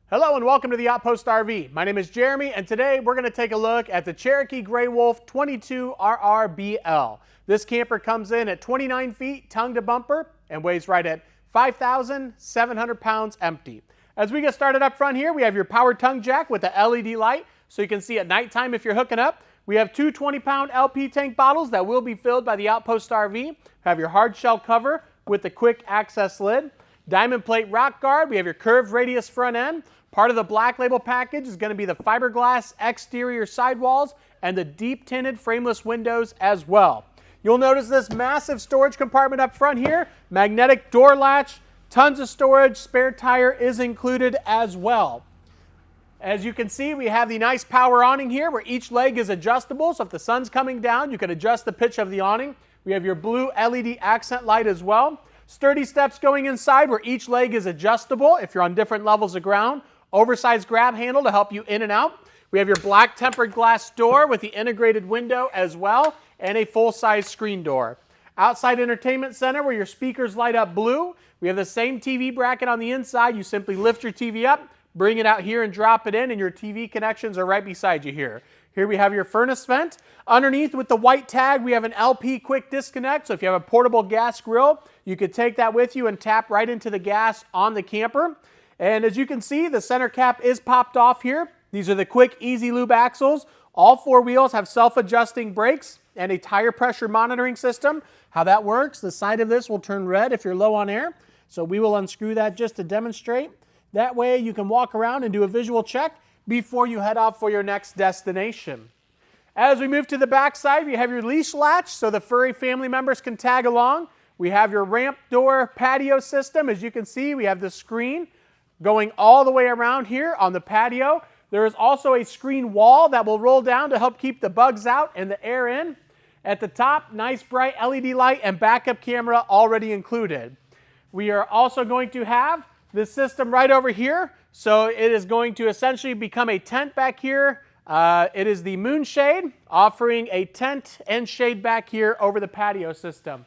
Hello and welcome to the Outpost RV. My name is Jeremy and today we're going to take a look at the Cherokee Grey Wolf 22RR-BL. This camper comes in at 29 feet tongue to bumper and weighs right at 5,700 pounds empty. As we get started up front here, we have your power tongue jack with the LED light so you can see at nighttime if you're hooking up. We have two 20-pound LP tank bottles that will be filled by the Outpost RV. Have your hard shell cover with the quick access lid. Diamond plate rock guard. We have your curved radius front end. Part of the black label package is going to be the fiberglass exterior sidewalls and the deep tinted frameless windows as well. You'll notice this massive storage compartment up front here, magnetic door latch, tons of storage, spare tire is included as well. As you can see, we have the nice power awning here where each leg is adjustable, so if the sun's coming down, you can adjust the pitch of the awning. We have your blue LED accent light as well. Sturdy steps going inside where each leg is adjustable if you're on different levels of ground. Oversized grab handle to help you in and out. We have your black tempered glass door with the integrated window as well, and a full-size screen door. Outside entertainment center where your speakers light up blue. We have the same TV bracket on the inside. You simply lift your TV up, bring it out here and drop it in, and your TV connections are right beside you here. Here we have your furnace vent. Underneath with the white tag, we have an LP quick disconnect. So if you have a portable gas grill, you could take that with you and tap right into the gas on the camper. And as you can see, the center cap is popped off here. These are the quick, easy lube axles. All four wheels have self-adjusting brakes and a tire pressure monitoring system. How that works, the side of this will turn red if you're low on air. So we will unscrew that just to demonstrate. That way you can walk around and do a visual check before you head off for your next destination. As we move to the back side, we have your leash latch so the furry family members can tag along. We have your ramp door patio system. As you can see, we have the screen going all the way around here on the patio. There is also a screen wall that will roll down to help keep the bugs out and the air in. At the top, nice bright LED light and backup camera already included. We are also going to have this system right over here. So it is going to essentially become a tent back here. It is the Moonshade, offering a tent and shade back here over the patio system.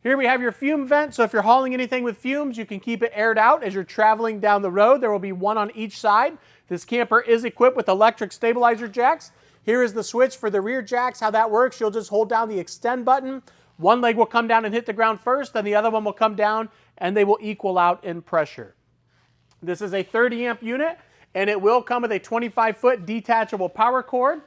Here we have your fume vent, so if you're hauling anything with fumes, you can keep it aired out as you're traveling down the road. There will be one on each side. This camper is equipped with electric stabilizer jacks. Here is the switch for the rear jacks. How that works, you'll just hold down the extend button. One leg will come down and hit the ground first, then the other one will come down and they will equal out in pressure. This is a 30 amp unit and it will come with a 25-foot detachable power cord.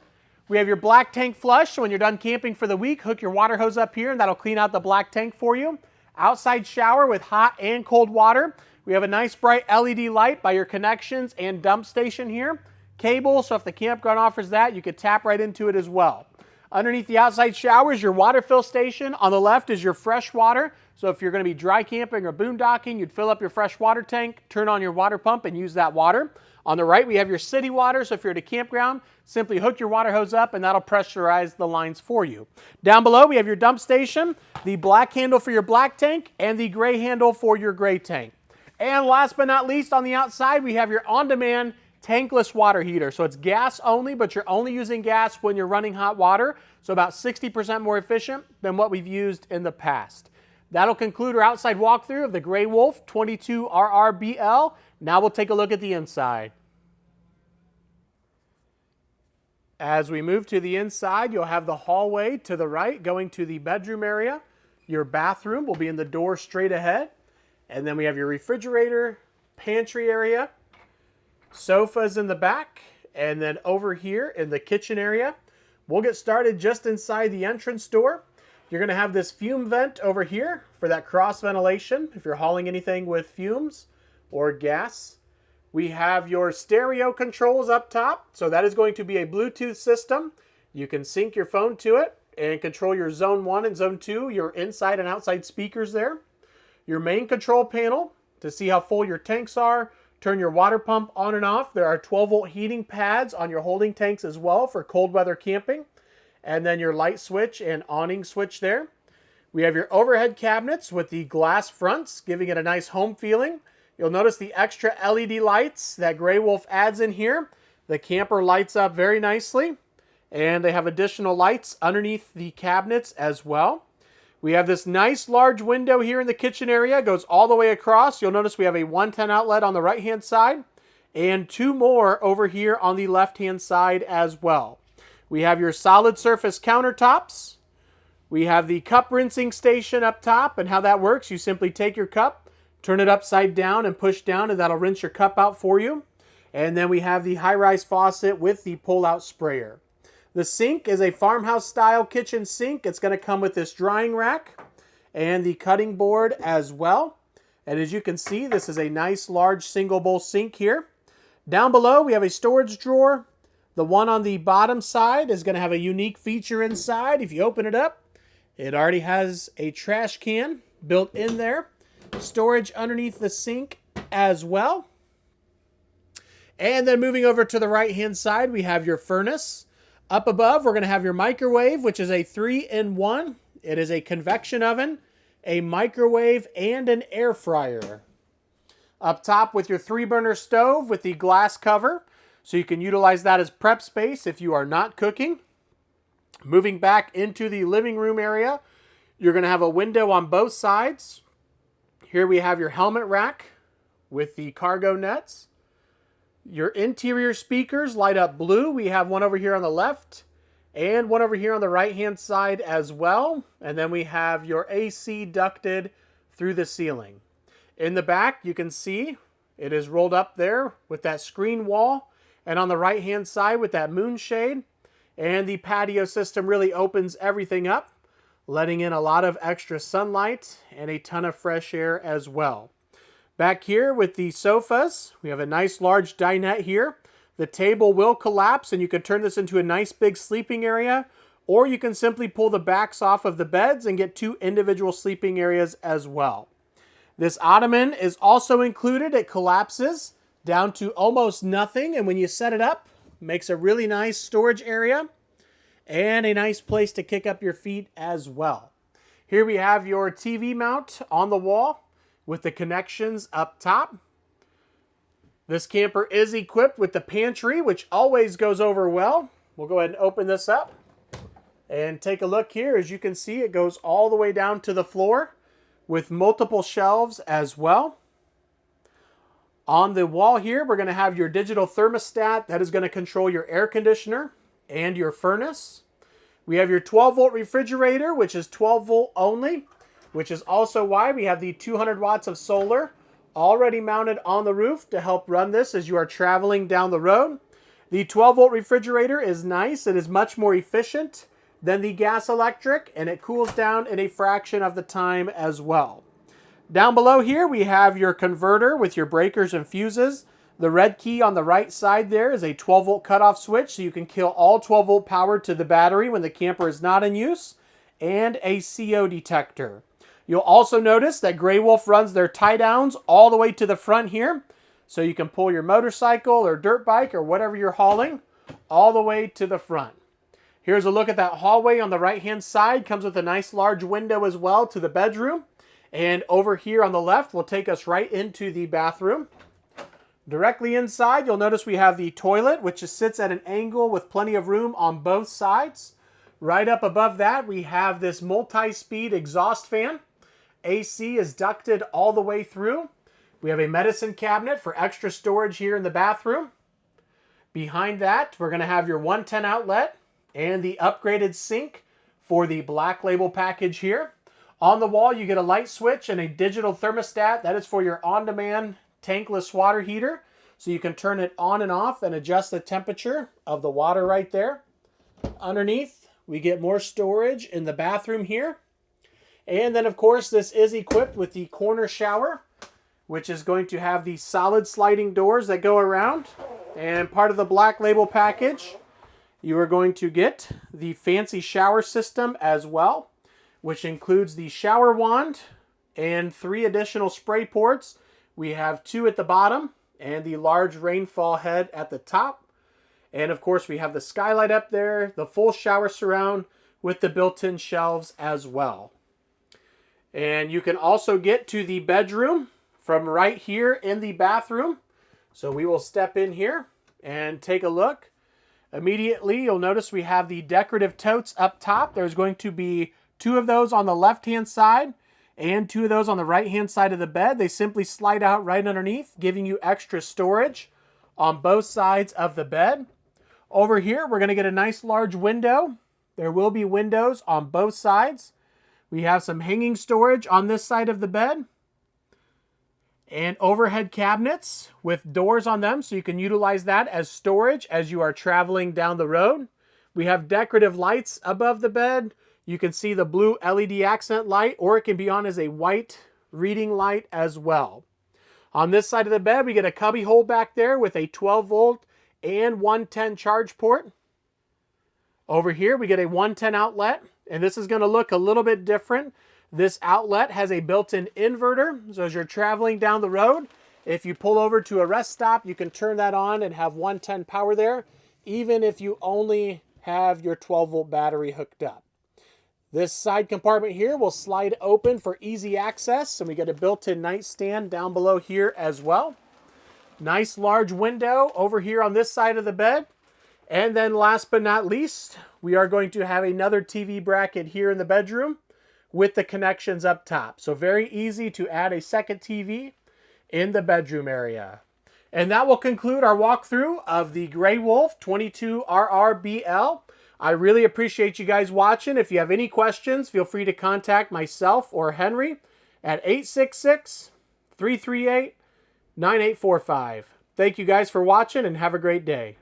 We have your black tank flush, so when you're done camping for the week, hook your water hose up here and that'll clean out the black tank for you. Outside shower with hot and cold water. We have a nice bright LED light by your connections and dump station here. Cable, so if the campground offers that, you could tap right into it as well. Underneath the outside shower is your water fill station. On the left is your fresh water. So if you're going to be dry camping or boondocking, you'd fill up your fresh water tank, turn on your water pump and use that water. On the right, we have your city water. So if you're at a campground, simply hook your water hose up and that'll pressurize the lines for you. Down below, we have your dump station, the black handle for your black tank, and the gray handle for your gray tank. And last but not least, on the outside, we have your on-demand tankless water heater. So it's gas only, but you're only using gas when you're running hot water. So about 60% more efficient than what we've used in the past. That'll conclude our outside walkthrough of the Grey Wolf 22RR-BL. Now we'll take a look at the inside. As we move to the inside, you'll have the hallway to the right going to the bedroom area. Your bathroom will be in the door straight ahead. And then we have your refrigerator, pantry area, sofas in the back, and then over here in the kitchen area. We'll get started just inside the entrance door. You're going to have this fume vent over here for that cross ventilation if you're hauling anything with fumes or gas. We have your stereo controls up top. So that is going to be a Bluetooth system. You can sync your phone to it and control your zone 1 and zone 2, your inside and outside speakers there. Your main control panel to see how full your tanks are. Turn your water pump on and off. There are 12-volt heating pads on your holding tanks as well for cold weather camping. And then your light switch and awning switch there. We have your overhead cabinets with the glass fronts, giving it a nice home feeling. You'll notice the extra LED lights that Grey Wolf adds in here. The camper lights up very nicely. And they have additional lights underneath the cabinets as well. We have this nice large window here in the kitchen area. It goes all the way across. You'll notice we have a 110 outlet on the right-hand side and 2 more over here on the left-hand side as well. We have your solid surface countertops. We have the cup rinsing station up top, and how that works, you simply take your cup, turn it upside down and push down, and that'll rinse your cup out for you. And then we have the high-rise faucet with the pull-out sprayer. The sink is a farmhouse-style kitchen sink. It's going to come with this drying rack and the cutting board as well. And as you can see, this is a nice large single bowl sink here. Down below, we have a storage drawer. The one on the bottom side is going to have a unique feature inside. If you open it up, it already has a trash can built in there. Storage underneath the sink as well. And then moving over to the right-hand side, we have your furnace. Up above, we're going to have your microwave, which is a 3-in-1. It is a convection oven, a microwave, and an air fryer. Up top with your 3-burner stove with the glass cover, so you can utilize that as prep space if you are not cooking. Moving back into the living room area, you're going to have a window on both sides. Here we have your helmet rack with the cargo nets. Your interior speakers light up blue. We have one over here on the left and one over here on the right-hand side as well. And then we have your AC ducted through the ceiling. In the back, you can see it is rolled up there with that screen wall. And on the right-hand side with that moonshade. And the patio system really opens everything up, letting in a lot of extra sunlight and a ton of fresh air as well. Back here with the sofas, we have a nice large dinette here. The table will collapse and you can turn this into a nice big sleeping area, or you can simply pull the backs off of the beds and get 2 individual sleeping areas as well. This ottoman is also included. It collapses down to almost nothing, and when you set it up, it makes a really nice storage area and a nice place to kick up your feet as well. Here we have your TV mount on the wall with the connections up top. This camper is equipped with the pantry, which always goes over well. We'll go ahead and open this up and take a look here. As you can see, it goes all the way down to the floor with multiple shelves as well. On the wall here, we're going to have your digital thermostat that is going to control your air conditioner and your furnace. We have your 12-volt refrigerator, which is 12-volt only, which is also why we have the 200 watts of solar already mounted on the roof to help run this as you are traveling down the road. The 12-volt refrigerator is nice. It is much more efficient than the gas electric, and it cools down in a fraction of the time as well. Down below here, we have your converter with your breakers and fuses. The red key on the right side there is a 12-volt cutoff switch, so you can kill all 12-volt power to the battery when the camper is not in use, and a CO detector. You'll also notice that Grey Wolf runs their tie-downs all the way to the front here, so you can pull your motorcycle or dirt bike or whatever you're hauling all the way to the front. Here's a look at that hallway on the right-hand side. Comes with a nice large window as well to the bedroom. And over here on the left will take us right into the bathroom. Directly inside, you'll notice we have the toilet, which just sits at an angle with plenty of room on both sides. Right up above that, we have this multi-speed exhaust fan. AC is ducted all the way through. We have a medicine cabinet for extra storage here in the bathroom. Behind that, we're going to have your 110 outlet and the upgraded sink for the Black Label package here. On the wall, you get a light switch and a digital thermostat. That is for your on-demand tankless water heater. So you can turn it on and off and adjust the temperature of the water right there. Underneath, we get more storage in the bathroom here. And then, of course, this is equipped with the corner shower, which is going to have the solid sliding doors that go around. And part of the Black Label package, you are going to get the fancy shower system as well, which includes the shower wand and 3 additional spray ports. We have 2 at the bottom and the large rainfall head at the top. And of course, we have the skylight up there, the full shower surround with the built-in shelves as well. And you can also get to the bedroom from right here in the bathroom. So we will step in here and take a look. Immediately, you'll notice we have the decorative totes up top. There's going to be 2 of those on the left-hand side and 2 of those on the right-hand side of the bed. They simply slide out right underneath, giving you extra storage. on both sides of the bed. Over here, we're going to get a nice large window. There will be windows on both sides. We have some hanging storage on this side of the bed. And overhead cabinets with doors on them, so you can utilize that as storage as you are traveling down the road. We have decorative lights above the bed. You can see the blue LED accent light, or it can be on as a white reading light as well. On this side of the bed, we get a cubby hole back there with a 12 volt and 110 charge port. Over here, we get a 110 outlet, and this is going to look a little bit different. This outlet has a built-in inverter, so as you're traveling down the road, if you pull over to a rest stop, you can turn that on and have 110 power there, even if you only have your 12 volt battery hooked up. This side compartment here will slide open for easy access, and we get a built-in nightstand down below here as well. Nice large window over here on this side of the bed. And then last but not least, we are going to have another TV bracket here in the bedroom with the connections up top. So very easy to add a second TV in the bedroom area. And that will conclude our walkthrough of the Grey Wolf 22RR-BL. I really appreciate you guys watching. If you have any questions, feel free to contact myself or Henry at 866-338-9845. Thank you guys for watching and have a great day.